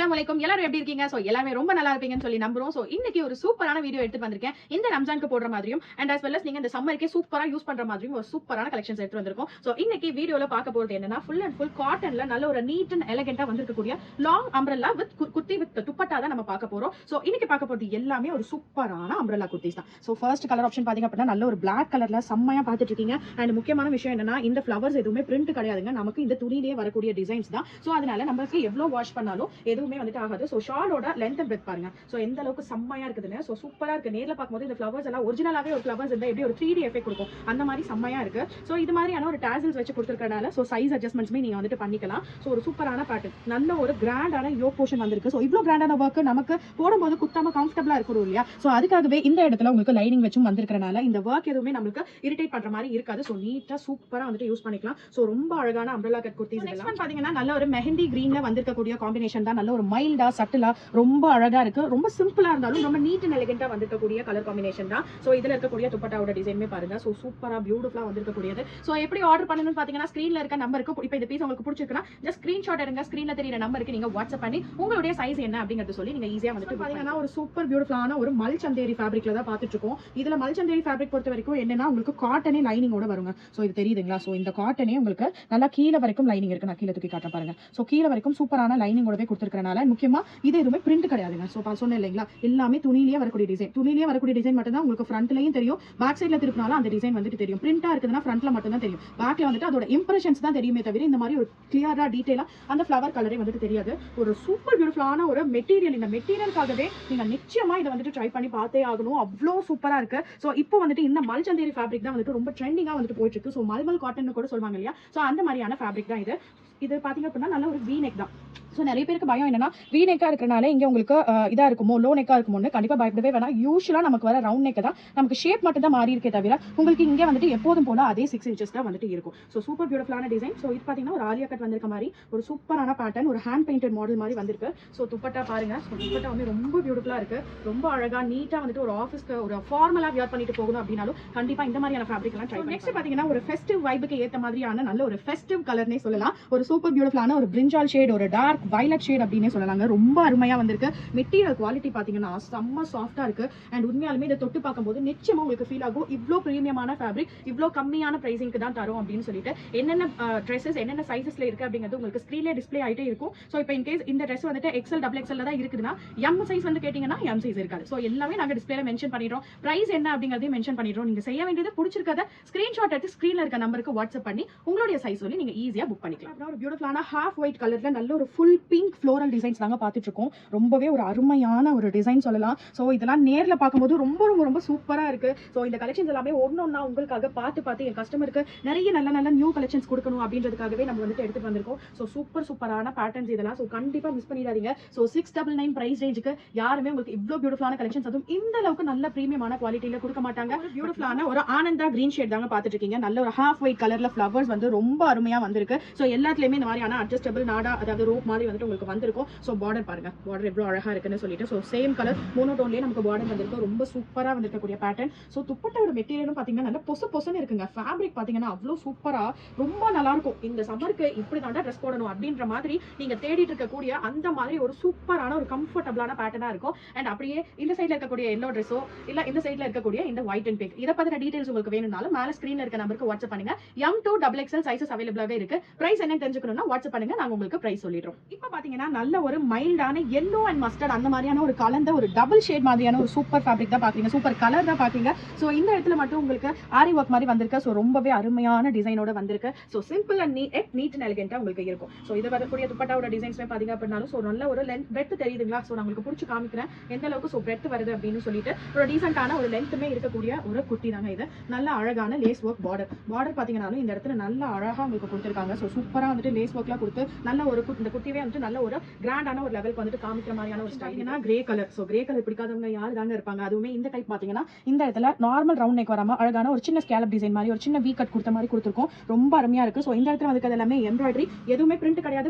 அஸ்ஸலாமுஅலைக்கும். எல்லாரும் எப்படி இருக்கீங்க? சோ எல்லாமே ரொம்ப நல்லா இருப்பீங்கன்னு சொல்லி நம்புறோம். சோ இன்னைக்கு ஒரு சூப்பரான வீடியோ எடுத்து வந்திருக்கேன். இந்த ரம்ஜானுக்கு போடுற மாதிரியும் அண்ட் as well as நீங்க இந்த சம்மருக்கே சூப்பரா யூஸ் பண்ற மாதிரியும் ஒரு சூப்பரான கலெக்ஷன்ஸ் எடுத்து வந்திருக்கோம். சோ இன்னைக்கு வீடியோல பார்க்க போறது என்னன்னா ஃபுல் அண்ட் ஃபுல் காட்டன்ல நல்ல ஒரு நீட் அண்ட் எலிகென்ட்டா வந்திருக்கக்கூடிய long umbrella with kurti with dupatta தான் நம்ம பார்க்க போறோம். சோ இன்னைக்கு பார்க்க போறது எல்லாமே ஒரு சூப்பரான அம்ப்ரெல்லா குர்த்திஸ் தான். சோ ஃபர்ஸ்ட் கலர் ஆப்ஷன் பாத்தீங்க அப்படின்னா நல்ல ஒரு Black கலர்ல செம்மையா பார்த்துட்டு இருக்கீங்க. அண்ட் முக்கியமான விஷயம் என்னன்னா இந்த ஃப்ளவர்ஸ் எதுவுமே பிரிண்ட் கிடையாதுங்க. நமக்கு இந்த துணியிலேயே வரக்கூடிய டிசைன்ஸ் தான். சோ அதனால நமக்கு எவ்வளவு வாஷ் பண்ணாலும் எதுவுமே வந்துட்டு ஆகாது. சோ ஷாலோட லென்த் அண்ட் பிரெத் பாருங்க. சோ எந்த அளவுக்கு செம்மையா இருக்குதுன்னு. சோ சூப்பரா இருக்கு. நேர்ல பார்க்கும்போது இந்த ஃப்ளவர்ஸ் எல்லாம் ஒரிஜினலாவே ஒரு ஃப்ளவர்ஸ் இருந்தா எப்படி ஒரு 3D எஃபெக்ட் கொடுக்கும் அந்த மாதிரி செம்மையா இருக்கு. சோ இது மாதிரியான ஒரு டாசல்ஸ் வச்சு கொடுத்துருக்கனால சோ சைஸ் அட்ஜஸ்ட்மெண்ட்ஸ்மே நீங்க வந்துட்டு பண்ணிக்கலாம். சோ ஒரு சூப்பரான பேட்டர்ன், நல்ல ஒரு கிராண்டான யோக் போர்ஷன் வந்திருக்கு. சோ இவ்வளவு கிராண்டான ஒர்க் நமக்கு போடும்போது குத்தாம கம்ஃபர்டபுளா இருக்கும் இல்லையா? சோ அதுக்காகவே இந்த இடத்துல உங்களுக்கு லைனிங் வச்சும் வந்திருக்கனால இந்த ஒர்க் எதுவுமே நமக்கு இரிட்டேட் பண்ற மாதிரி இருக்காது. சோ நீட்டா சூப்பரா வந்துட்டு யூஸ் பண்ணிக்கலாம். சோ ரொம்ப அழகான அம்ப்ரெல்லா கட் குர்த்திஸ் இதெல்லாம் பாத்தீங்கன்னா நல்ல ஒரு மெஹந்தி கிரீன்ல வந்திருக்கக்கூடிய காம்பினேஷன் தான். நல்ல ஒரு மைல்டா சட்டிலா ரொம்ப அழகா இருக்கு. ரொம்ப சிம்பிளா இருந்தாலும் ரொம்ப நீட் அண்ட் எலிகென்ட்டா வந்திருக்கக்கூடிய கலர் காம்பினேஷன் தான். சோ இதுல இருக்கக்கூடிய துப்பட்டாவோட டிசைன்மே பாருங்க. சோ சூப்பரா பியூட்டிஃபுல்லா வந்திருக்கக்கூடியது. சோ எப்படி ஆர்டர் பண்ணணும்னு பாத்தீங்கன்னா ஸ்கிரீன்ல இருக்க நம்பருக்கு இப்போ இந்த பீஸ் உங்களுக்கு பிடிச்சிருக்குன்னா ஜஸ்ட் ஸ்கிரீன்ஷாட் எடுங்க. ஸ்கிரீன்ல தெரியுற நம்பருக்கு நீங்க வாட்ஸ்அப் பண்ணி உங்களுடைய சைஸ் என்ன அப்படிங்கறது சொல்லி நீங்க ஈஸியா வந்துட்டு பாத்தீங்கன்னா ஒரு சூப்பர் பியூட்டிஃபுல்லான ஒரு மல்சந்தேரி ஃபேப்ரிக்ல தான் பாத்துட்டு இருக்கோம். இதுல மல்சந்தேரி ஃபேப்ரிக் பொறுத்த வரைக்கும் என்னன்னா உங்களுக்கு காட்டனே லைனிங்கோட வருங்க. சோ இது தெரியுதுங்களா? சோ இந்த காட்டனே உங்களுக்கு நல்லா கீழ வரைக்கும் லைனிங் இருக்கு. நான் கீழ தூக்கி காட்டுறேன் பாருங்க. சோ கீழ வரைக்கும் சூப்பரான லைனிங்கோடவே கொடுத்திருக்கறனால முக்கியமா இது எதுவுமே பிரிண்ட் கிடையாதுங்க. சோ சொன்னேன் இல்லைங்களா, எல்லாமே துணியிலேயே வரக்கூடிய டிசைன். துணியிலேயே வரக்கூடிய டிசைன் மட்டும் தான் உங்களுக்கு ஃப்ரண்ட்லயும் தெரியும், பேக் சைட்ல திருப்பினாலும் அந்த டிசைன் வந்துட்டு தெரியும். பிரிண்டா இருக்குதுன்னா ஃப்ரண்ட்ல மட்டும் தான் தெரியும். பேக்ல வந்துட்டு அதோட இம்ப்ரெஷன்ஸ் தான் தெரியுமே தவிர இந்த மாதிரி ஒரு கிளியரா டீடைலா அந்த ஃப்ளவர் கலரே வந்துட்டு தெரியாது. ஒரு சூப்பர் பியூட்டிஃபுல்லான ஒரு மெட்டீரியல். இந்த மெட்டீரியலுக்காகவே நீங்க நிச்சயமா இதை வந்துட்டு ட்ரை பண்ணி பார்த்தே ஆகணும். அவ்வளோ சூப்பரா இருக்கு. சோ இப்போ வந்துட்டு இந்த மல்சந்தேரி ஃபேப்ரிக் தான் வந்துட்டு ரொம்ப ட்ரெண்டிங்கா வந்துட்டு போயிட்டு இருக்கு. சோ மல்மல் காட்டன் கூட சொல்லுவாங்க இல்லையா? சோ அந்த மாதிரியான ஃபேப்ரிக் தான் இது. இது பாத்தீங்க அப்படின்னா நல்ல ஒரு வி நெக் தான். ஸோ நிறைய பேருக்கு பயம் என்னன்னா வி நெக்கா இருக்கிறனால இங்கே உங்களுக்கு இதாக இருக்குமோ லோ நெக்கா இருக்குமோன்னு கண்டிப்பாக பயப்படவே வேணாம். யூஸ்வலாக நமக்கு வர ரவுண்ட் நெக் தான். நமக்கு ஷேப் மட்டும் தான் மாறி இருக்கே தவிர உங்களுக்கு இங்கே வந்துட்டு எப்போதும் போல அதே 6 இன்ச்சஸ் தான் வந்துட்டு இருக்கும். ஸோ சூப்பர் பியூட்டிஃபுல்லான டிசைன். ஸோ இது பார்த்தீங்கன்னா ஒரு ஆலியா கட் வந்திருக்க மாதிரி ஒரு சூப்பரான பேட்டர்ன், ஒரு ஹேண்ட் பெயிண்டட் மாடல் மாதிரி வந்திருக்கு. ஸோ துப்பட்டா பாருங்க. ஸோ துப்பட்டா வந்து ரொம்ப பியூட்டிஃபுல்லாக இருக்கு. ரொம்ப அழகாக நீட்டாக வந்துட்டு ஒரு ஆஃபீஸ்க்கு ஒரு ஃபார்மலாக வியர் பண்ணிட்டு போகணும் அப்படின்னாலும் கண்டிப்பாக இந்த மாதிரியான ஃபேப்ரிக் எல்லாம் ட்ரை பண்ணி. நெக்ஸ்ட் பார்த்தீங்கன்னா ஒரு ஃபெஸ்டிவ் வைபுக்கு ஏற்ற மாதிரியான நல்ல ஒரு ஃபெஸ்டிவ் கலர்னே சொல்லலாம். ஒரு சூப்பர் பியூட்டிஃபுல்லான ஒரு பிரிஞ்சால் ஷேட், ஒரு டார்க் வயலட் ஷேட் அப்படின்னு சொல்லலாங்க. ரொம்ப அருமையா வந்திருக்கு. மெட்டீரியல் குவாலிட்டி பாத்தீங்கன்னா செம்ம சாஃப்டா இருக்கு. அண்ட் உண்மையாலுமே இதை தொட்டு பார்க்கும்போது நிச்சயமா உங்களுக்கு ஃபீல் ஆகும் இவ்ளோ பிரீமியமான ஃபேப்ரிக் இவ்ளோ கம்மியான பிரைசிங்க்கு தான் தரும் அப்படின்னு சொல்லிட்டு. என்னென்ன ட்ரெஸ்ஸஸ் என்னென்ன சைஸஸ்ல இருக்கு அப்படிங்கிறது உங்களுக்கு ஸ்கிரீன்ல டிஸ்ப்ளே ஆயிட்டே இருக்கும். சோ இப்போ இன் கேஸ் இந்த ட்ரெஸ் வந்துட்டு எக்ஸ்எல் டபுள் எக்ஸ்எல் தான் இருக்குதுன்னா எம் சைஸ் வந்து கேட்டீங்கன்னா எம் சைஸ் இருக்காது. சோ எல்லாமே நாங்க டிஸ்ப்ளேல மென்ஷன் பண்ணிடுறோம். பிரைஸ் என்ன அப்படிங்கறதையும் மென்ஷன் பண்ணிடுறோம். நீங்க செய்ய வேண்டியது பிடிச்சிருக்கத ஸ்கிரீன்ஷாட் எடுத்து ஸ்கிரீன்ல இருக்க நம்பருக்கு வாட்ஸ்அப் பண்ணி உங்களுடைய சைஸ் சொல்லி நீங்க ஈஸியா புக் பண்ணிக்கலாம். அப்புறம் ஒரு பியூட்டிஃபுல்லான ஹாஃப் ஒயிட் கலர்ல நல்ல ஒரு ஃபுல் பிங்க் ஃப்ளோரல் டிசைன்ஸ் தாங்க பார்த்துட்டு இருக்கோம். ரொம்பவே ஒரு அருமையான ஒரு டிசைன் சொல்லலாம். ஸோ இதெல்லாம் நேரில் பார்க்கும்போது ரொம்ப ரொம்ப ரொம்ப சூப்பராக இருக்கு. ஸோ இந்த கலெக்ஷன்ஸ் எல்லாமே ஒன்னொன்னா உங்களுக்காக பார்த்து என் கஸ்டமருக்கு நிறைய நல்ல நல்ல நியூ கலெக்ஷன்ஸ் கொடுக்கணும் அப்படின்றதுக்காகவே நம்ம வந்துட்டு எடுத்துட்டு வந்திருக்கோம். ஸோ சூப்பரான பேட்டர்ன்ஸ் இதெல்லாம். ஸோ கண்டிப்பா மிஸ் பண்ணிடாதீங்க. ஸோ 699 பிரைஸ் ரேஞ்சுக்கு யாருமே உங்களுக்கு இவ்வளோ பியூட்டிஃபுல்லான கலெக்ஷன்ஸ் அதுவும் இந்த அளவுக்கு நல்ல பிரீமியமான குவாலிட்டியில கொடுக்க மாட்டாங்க. பியூட்டிஃபுல்லான ஒரு ஆனந்தா கிரீன் ஷேட் தாங்க பார்த்துட்டு இருக்கீங்க. நல்ல ஒரு ஹாஃப் ஒயிட் கலர்ல ஃபிளவர்ஸ் வந்து ரொம்ப அருமையா வந்திருக்கு. ஸோ எல்லாத்துலயுமே இந்த மாதிரியான அட்ஜஸ்டபிள் நாடா அதாவது ரோப் மாதிரி வந்துட்டு உங்களுக்கு வந்திருக்கும். ஸோ பார்டர் பாருங்க, பார்டர் எவ்வளவு அழகா இருக்குன்னு சொல்லிட்டு. ஸோ சேம் கலர் மோனோடோன்லயே நமக்கு பார்டர் வந்திருக்கு. ரொம்ப சூப்பரா வந்திருக்கக்கூடிய பேட்டர்ன். ஸோ துப்பட்டாவோட மெட்டீரியலும் பாத்தீங்கன்னா நல்ல பொசன்னு இருக்குங்க. ஃபேப்ரிக் பாத்தீங்கன்னா அவ்வளவு சூப்பரா ரொம்ப நல்லா இருக்கும். இந்த சம்மருக்கு இப்படி தான் ட்ரெஸ் போடணும் அப்படின்ற மாதிரி நீங்க தேடிட்டு இருக்கக்கூடிய அந்த மாதிரி ஒரு சூப்பரான ஒரு கம்ஃபர்டபிளான பேட்டர்னா இருக்கும். அண்ட் அப்படியே இந்த சைட்ல இருக்கக்கூடிய எல்லோ ட்ரெஸ்ஸோ இல்ல இந்த சைட்ல இருக்கக்கூடிய இந்த ஒயிட் அண்ட் பிங்க் இதை பத்தின டீடைல்ஸ் உங்களுக்கு வேணும்னாலும் மேல ஸ்கிரீன்ல இருக்க நம்பருக்கு வாட்ஸ்அப் பண்ணுங்க. M to XXL சைஸஸ் அவைலபிளாவே இருக்கு. பிரைஸ் என்ன தெரிஞ்சுக்கணும்னா வாட்ஸ்அப் பண்ணுங்க, நாங்க உங்களுக்கு பிரைஸ் சொல்லிடுறோம். இப்போ பாத்தீங்கன்னா நல்ல ஒரு மைல்டான yellow அண்ட் மஸ்டர்ட் அந்த மாதிரியான ஒரு கலந்த ஒரு டபுள் ஷேட் மாதிரியான ஒரு சூப்பர் ஃபேப்ரிக் தான் பாக்குறீங்க. சூப்பர் கலர் தான் பாக்குறீங்க. சோ இந்த இடத்துல மட்டும் உங்களுக்கு ஆரி ஒர்க் மாதிரி வந்திருக்கு. சோ ரொம்பவே அருமையான டிசைனோட வந்திருக்கு. So simple and neat and எலிகென்ட்டா உங்களுக்கு இருக்கும். சோ இது வரக்கூடிய துப்பட்டாவோட டிசைன்ஸ்மே பாத்தீங்க அப்படினாலும் சோ நல்ல ஒரு லென்த் பிரெத் தெரியுதுங்களா? சோ நான் உங்களுக்கு பிடிச்சு காமிக்கிறேன் எந்த அளவுக்கு சோ பிரெத் வருது அப்படின்னு சொல்லிட்டு. ஒரு டீசென்ட்டான ஒரு லென்த்துமே இருக்கக்கூடிய ஒரு குர்த்தி தாங்க இது. நல்ல அழகான லேஸ் ஒர்க் பார்டர் பாத்தீங்கன்னாலும் இந்த இடத்துல நல்ல அழகா உங்களுக்கு கொடுத்திருக்காங்க. சோ சூப்பரா வந்துட்டு லேஸ் ஒர்க்லாம் கொடுத்து நல்ல ஒரு இந்த குர்த்திவே வந்துட்டு நல்ல ஒரு கிராண்டான ஒரு லெவலுக்கு வந்துட்டு காமிக்கிற மாதிரியான ஒரு ஸ்டைல்னா grey colour. So grey colour பிடிக்காதவங்க யாரு தாங்க இருப்பாங்க? அதுவுமே இந்த டைப் பாத்தீங்கன்னா இந்த இடத்துல நார்மல் ரவுண்ட் நெக் வராம அழகான ஒரு சின்ன ஸ்கேலப் டிசைன் மாதிரி ஒரு சின்ன வீ கட் கொடுத்த மாதிரி கொடுத்துருக்கோம். ரொம்ப அருமையா இருக்கு. சோ இந்த இடத்துல வந்து எல்லாமே எம்ப்ராய்டரி, எதுவுமே பிரிண்ட்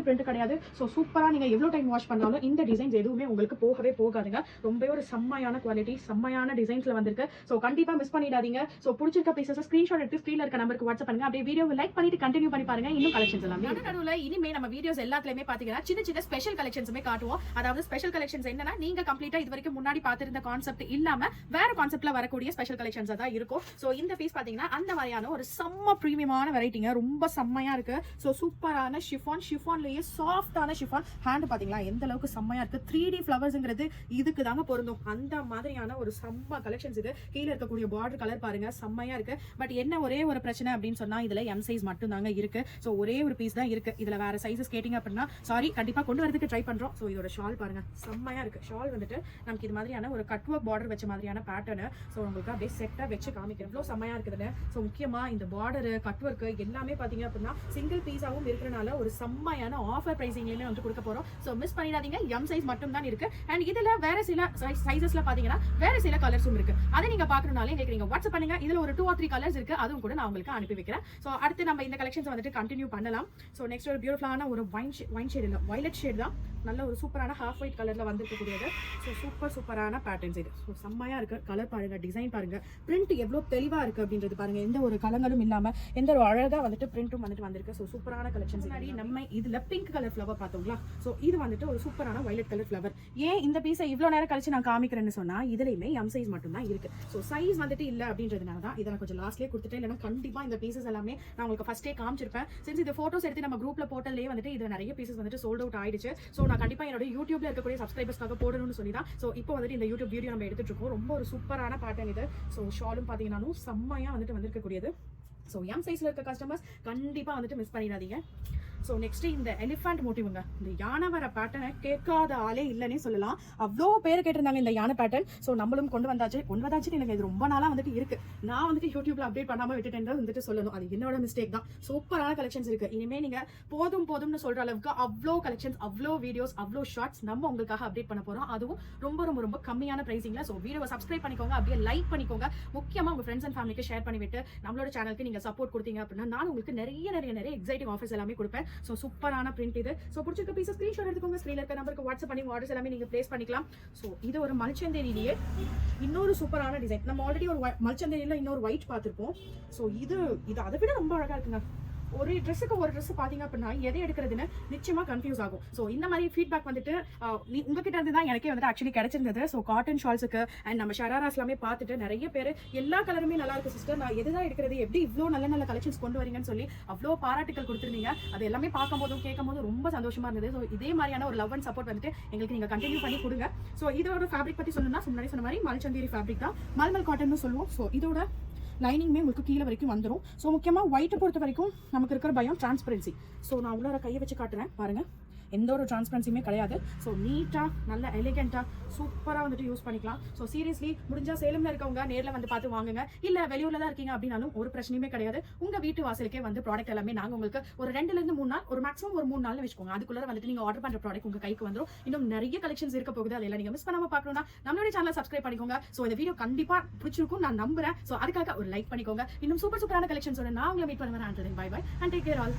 கிடையாது. சோ சூப்பரா நீங்க எவ்வளவு டைம் வாஷ் பண்ணாலும் இந்த டிசைன்ஸ் எதுவுமே உங்களுக்கு போகவே போகாதுங்க. ரொம்பவே ஒரு செம்மையான குவாலிட்டி, செம்மையான டிசைன்ஸ்ல வந்திருக்கு. சோ கண்டிப்பா மிஸ் பண்ணிடாதீங்க. சோ பிடிச்சிருக்க பீசஸ் ஸ்கிரீன்ஷாட் எடுத்து ஸ்கிரீன்ல இருக்க நம்பருக்கு வாட்ஸ்அப் பண்ணுங்க. அப்படியே வீடியோவை லைக் பண்ணிட்டு கண்டினியூ பண்ணி பாருங்க. இன்னும் கலெக்ஷன்ஸ் எல்லாமே நடுவுல இனிமே நம்ம வீடியோஸ் எல்லாத்துலயுமே பாத்தீங்கன்னா சின்ன சின்ன ஸ்பெஷல் கலெக்ஷன்ஸுமே காட்டுவோம். அதாவது ஸ்பெஷல் கலெக்ஷன்ஸ் என்னன்னா நீங்க கம்ப்ளீட்டா இது வரைக்கும் முன்னாடி பார்த்திருந்த கான்செப்ட் இல்லாம வேற கான்செப்ட்ல வரக்கூடிய ஸ்பெஷல் கலெக்ஷன்ஸ் தான் இருக்கும். சோ இந்த பீஸ் பாத்தீங்கன்னா அந்த மாதிரியான ஒரு செம்ம பிரீமியமான வெரைட்டிங்க, ரொம்ப செம்மையா இருக்கு. சோ சூப்பரான ஷிஃபான்லயே சாஃப்டான ஷிஃபான். ஹேண்ட் பாத்தீங்களா எந்த அளவுக்கு செம்மையா இருக்கு. 3D ஃப்ளவர்ஸ்ங்கிறது இதுக்கு தாங்க பொருந்தும். அந்த மாதிரியான ஒரு செம்ம கலெக்ஷன்ஸ் இது. கீழே இருக்கக்கூடிய பார்டர் கலர் பாருங்க செம்மையா இருக்கு. பட் என்ன ஒரே ஒரு பிரச்சனை அப்படின்னு சொன்னா இதுல எம் சைஸ் மட்டும் தாங்க இருக்கு. சோ ஒரே ஒரு பீஸ் தான் இருக்கு. இதுல வேற சைஸஸ் கேட்டிங்க அப்படின்னா சாரி கண்டிப்பா கொண்டு வரதுக்கு ட்ரை பண்றோம். சோ இதோட ஷால் பாருங்க செம்மையா இருக்கு. ஷால் வந்துட்டு நமக்கு இது மாதிரியான ஒரு கட் ஒர்க் பார்டர் வச்ச மாதிரியான பேட்டர்ன். சோ உங்களுக்கு அப்படியே செட்டா வச்சு காமிக்கிறேன். எவ்வளவு செம்மையா இருக்குதுன்னு. சோ முக்கியமா இந்த பார்டர் கட் ஒர்க் எல்லாமே பாத்தீங்க அப்படின்னா சிங்கிள் பீஸாவும் இருக்கிறனால ஒரு செம்மையான ஆஃபர் பிரைசிங்லயுமே வந்து கொடுக்க போறோம். சோ மிஸ் பண்ணிடாதீங்க. எம் சைஸ் மட்டும் தான் இருக்கு. அண்ட் இதுல வேற சில சைஸஸ்ல பாத்தீங்கன்னா வேற சில கலர்ஸும் இருக்கு. அதை நீங்க பாக்கணும்னாலே எங்களுக்கு நீங்க வாட்ஸ்அப் பண்ணுங்க. இதுல ஒரு 2 or 3 கலர்ஸ் இருக்கு. அதுவும் கூட நான் உங்களுக்கு அனுப்பி வைக்கிறேன். சோ அடுத்து நம்ம இந்த கலெக்ஷன்ஸ் வந்துட்டு கண்டினியூ பண்ணலாம். சோ நெக்ஸ்ட் ஒரு பியூட்டிஃபுல்லான ஒரு வைன் ஷேட் இல்ல வயலட் ஷேட் தான். நல்ல ஒரு சூப்பரான ஹாஃப் ஒயிட் கலர்ல வந்திருக்கக்கூடியது. ஸோ சூப்பரான பேட்டர்ன்ஸ் இது. ஸோ செம்மையா இருக்கு. கலர் பாருங்க, டிசைன் பாருங்க, பிரிண்ட் எவ்வளோ தெளிவா இருக்கு அப்படின்றது பாருங்க. எந்த ஒரு கலங்களும் இல்லாம எந்த ஒரு அழகா வந்துட்டு பிரிண்ட்டும் வந்துட்டு வந்திருக்கு. ஸோ சூப்பரான கலெக்ஷன்ஸ். முன்னாடி நம்ம இதுல பிங்க் கலர் ஃப்ளவர் பார்த்தோங்களா. ஸோ இது வந்துட்டு ஒரு சூப்பரான வயலட் கலர் ஃப்ளவர். ஏன் இந்த பீஸை இவ்வளோ நேரம் கழிச்சு நான் காமிக்கிறேன்னு சொன்னா இதுலயுமே எம் சைஸ் மட்டும் தான் இருக்கு. ஸோ சைஸ் வந்துட்டு இல்லை அப்படின்றதுனால தான் இதை நான் கொஞ்சம் லாஸ்ட்லேயே கொடுத்துட்டேன். இல்லைன்னா கண்டிப்பா இந்த பீசஸ் எல்லாமே நான் உங்களுக்கு ஃபர்ஸ்டே காமிச்சிருப்பேன். சின்ஸ் இந்த போட்டோஸ் எடுத்து நம்ம குரூப்ல போட்டதுலேயே வந்துட்டு இது நிறைய பீசஸ் வந்துட்டு சோல்ட் அவுட் ஆயிடுச்சு. ஸோ நான் கண்டிப்பா என்னோட யூடியூப்ல இருக்கக்கூடிய சப்ஸ்கிரைபர்ஸ்க்காக போடணும்னு சொல்லி தான் ஸோ இப்போ வந்துட்டு இந்த யூடியூப் வீடியோ நம்ம எடுத்துட்டு இருக்கோம். ரொம்ப ஒரு சூப்பரான பேட்டர்ன் இது. ஸோ ஷாலும் பார்த்தீங்கன்னா செம்மையா வந்துட்டு வந்திருக்கக்கூடியது. ஸோ எம் சைஸ்ல இருக்க கஸ்டமர்ஸ் கண்டிப்பா வந்துட்டு மிஸ் பண்ணிடாதீங்க. ஸோ நெக்ஸ்ட் இந்த எலிஃபண்ட் மோட்டிவ்ங்க. இந்த யானை வர பேட்டர்னை கேட்காத ஆளே இல்லைன்னே சொல்லலாம். அவ்வளோ பேர் கேட்டிருந்தாங்க இந்த யானை பேட்டர்ன். ஸோ நம்மளும் கொண்டு வந்தாச்சுன்னு எனக்கு இது ரொம்ப நாளாக வந்துட்டு இருக்கு. நான் வந்துட்டு யூடியூப்ல அப்டேட் பண்ணாமல் விட்டுட்டேன் வந்துட்டு சொல்லணும். அது என்னோட மிஸ்டேக் தான். சூப்பரான கலெக்ஷன்ஸ் இருக்கு. இனிமே நீங்க போதும்னு சொல்ற அளவுக்கு அவ்வளோ கலெக்ஷன்ஸ், அவ்வளோ வீடியோஸ், அவ்வளோ ஷார்ட்ஸ் நம்ம உங்களுக்காக அப்டேட் பண்ண போறோம். அதுவும் ரொம்ப கம்மியான பிரைசிங்ல. ஸோ வீடியோவை சப்ஸ்கிரைப் பண்ணிக்கோங்க, அப்படியே லைக் பண்ணிக்கோங்க. முக்கியமா உங்க ஃப்ரெண்ட்ஸ் அண்ட் ஃபேமிலிக்கு ஷேர் பண்ணிவிட்டு நம்மளோட சேனலுக்கு நீங்க சப்போர்ட் கொடுத்தீங்க அப்படின்னா நான் உங்களுக்கு நிறைய எக்ஸைட்டிங் ஆஃபர்ஸ் எல்லாமே கொடுப்பேன். ஸோ சூப்பரான பிரிண்ட் இது. ஸோ பிடிச்சிருக்க பீஸஸ் ஸ்கிரீன்ஷாட் எடுத்துக்கோங்க. ஸ்க்ரீன்ல இருக்க நம்பருக்கு வாட்ஸ்அப் பண்ணி ஆர்டர்ஸ் எல்லாமே நீங்க பிளேஸ் பண்ணிக்கலாம். ஸோ இது ஒரு மல்ச்சந்தேரியிலேயே இன்னொரு சூப்பரான டிசைன். நம்ம ஆல்ரெடி ஒரு மல்ச்சந்தேரியில இன்னொரு ஒயிட் பார்த்திருப்போம். ஸோ இது அதை விட ரொம்ப அழகா இருக்குங்க. ஒரு ட்ரெஸ்ஸுக்கு ஒரு ட்ரெஸ் பாத்தீங்க அப்படின்னா எதை எடுக்கிறதுன்னு நிச்சயமா கன்ஃபியூஸ் ஆகும். ஸோ இந்த மாதிரி ஃபீட்பேக் வந்துட்டு உங்ககிட்ட இருந்து தான் எனக்கே வந்துட்டு ஆக்சுவலி கிடைச்சிருந்தது. ஸோ காட்டன் ஷால்ஸுக்கு அண்ட் நம்ம ஷராராஸ் எல்லாமே பார்த்துட்டு நிறைய பேர் எல்லா கலருமே நல்லா இருக்கு சிஸ்டர், நான் எதுதான் எடுக்கிறது, எப்படி இவ்வளோ நல்ல கலெக்ஷன்ஸ் கொண்டு வரீங்கன்னு சொல்லி அவ்வளோ பாராட்டுகள் கொடுத்துருந்தீங்க. அது எல்லாமே பார்க்கும் போதும் கேட்கும் போதும் ரொம்ப சந்தோஷமா இருந்தது. ஸோ இதே மாதிரியான ஒரு லவ் அண்ட் சப்போர்ட் வந்துட்டு எங்களுக்கு நீங்க கண்டினியூ பண்ணி கொடுங்க. ஸோ இதோட ஃபேப்ரிக் பத்தி சொல்லணும்னா முன்னாடி சொன்ன மாதிரி மல்ச்சந்தேரி ஃபேப்ரிக் தான், மல்மல் காட்டன் சொல்லுவோம். ஸோ இதோட லைனிங்மே உங்களுக்கு கீழே வரைக்கும் வந்துடும். ஸோ முக்கியமாக ஒயிட்டை பொறுத்த வரைக்கும் நமக்கு இருக்கிற பயம் டிரான்ஸ்பரன்சி. ஸோ நான் உள்ளார கையை வச்சு காட்டுறேன் பாருங்க, எந்த ஒரு டிரான்ஸ்பரன்சியுமே கிடையாது. ஸோ நீட்டாக நல்ல எலிகென்ட்டாக சூப்பராக வந்துட்டு யூஸ் பண்ணிக்கலாம். ஸோ சீரியஸ்லி முடிஞ்சா சேலம்ல இருக்கவங்க நேரில் வந்து பார்த்து வாங்குங்க. இல்லை வெளியூர்ல தான் இருக்கீங்க அப்படின்னாலும் ஒரு பிரச்சனையுமே கிடையாது. உங்க வீட்டு வாசலுக்கே வந்து ப்ராடக்ட் எல்லாமே நாங்கள் உங்களுக்கு ஒரு 2 to 3 நாள், ஒரு மேக்ஸிமம் ஒரு 3 நாள்னு வச்சுக்கோங்க. அதுக்குள்ள வந்துட்டு நீங்க ஆர்டர் பண்ற ப்ராடக்ட் உங்க கைக்கு வந்துடும். இன்னும் நிறைய கலெக்ஷன்ஸ் இருக்க போகுது. அதெல்லாம் நீங்க மிஸ் பண்ணாம பார்க்கணும்னா நம்மளுடைய சேனலை சப்ஸ்கிரைப் பண்ணிக்கோங்க. ஸோ இந்த வீடியோ கண்டிப்பா பிடிச்சிருக்கும் நான் நம்புறேன். ஸோ அதுக்காக ஒரு லைக் பண்ணிக்கோங்க. இன்னும் சூப்பரான கலெக்ஷன்ஸோட நான் உங்களை மீட் பண்ணுவேன். Bye bye and take care all.